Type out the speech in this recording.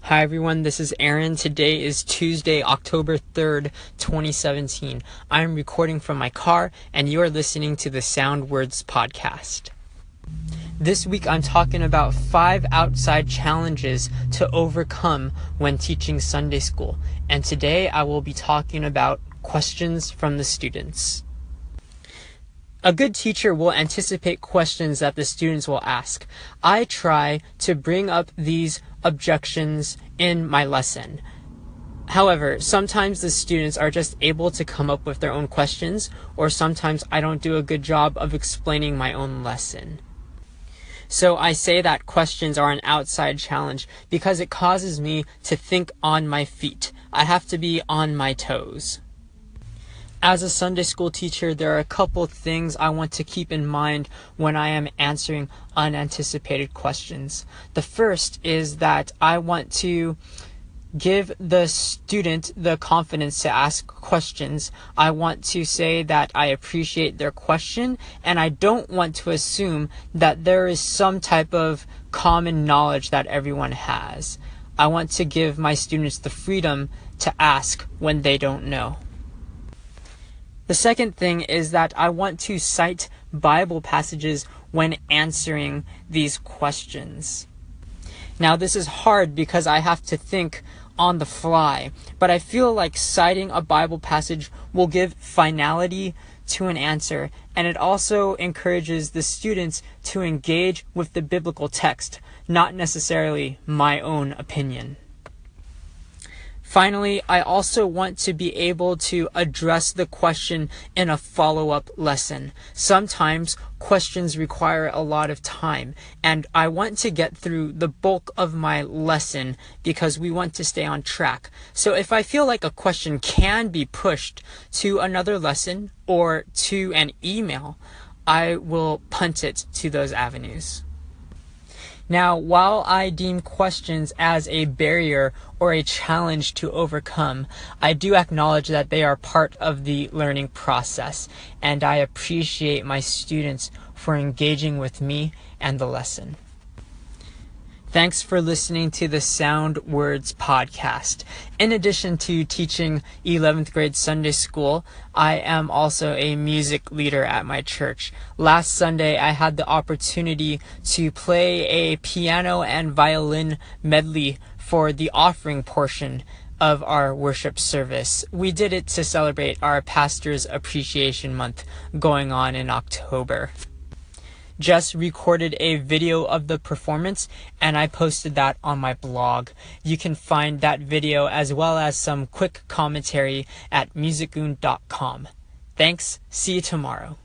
Hi everyone, this is Aaron. Today is Tuesday, October 3rd, 2017. I'm recording from my car and you are listening to the Sound Words podcast. This week I'm talking about 5 outside challenges to overcome when teaching Sunday school. And today I will be talking about questions from the students. A good teacher will anticipate questions that the students will ask. I try to bring up these objections in my lesson. However, sometimes the students are just able to come up with their own questions, or sometimes I don't do a good job of explaining my own lesson. So I say that questions are an outside challenge because it causes me to think on my feet. I have to be on my toes. As a Sunday school teacher, there are a couple things I want to keep in mind when I am answering unanticipated questions. The first is that I want to give the student the confidence to ask questions. I want to say that I appreciate their question, and I don't want to assume that there is some type of common knowledge that everyone has. I want to give my students the freedom to ask when they don't know. The second thing is that I want to cite Bible passages when answering these questions. Now, this is hard because I have to think on the fly, but I feel like citing a Bible passage will give finality to an answer, and it also encourages the students to engage with the biblical text, not necessarily my own opinion. Finally, I also want to be able to address the question in a follow-up lesson. Sometimes questions require a lot of time, and I want to get through the bulk of my lesson because we want to stay on track. So if I feel like a question can be pushed to another lesson or to an email, I will punt it to those avenues. Now, while I deem questions as a barrier or a challenge to overcome, I do acknowledge that they are part of the learning process, and I appreciate my students for engaging with me and the lesson. Thanks for listening to the Sound Words podcast. In addition to teaching 11th grade Sunday school, I am also a music leader at my church. Last Sunday, I had the opportunity to play a piano and violin medley for the offering portion of our worship service. We did it to celebrate our Pastor's Appreciation Month going on in October. Just recorded a video of the performance and I posted that on my blog. You can find that video as well as some quick commentary at musicgoon.com. Thanks. See you tomorrow.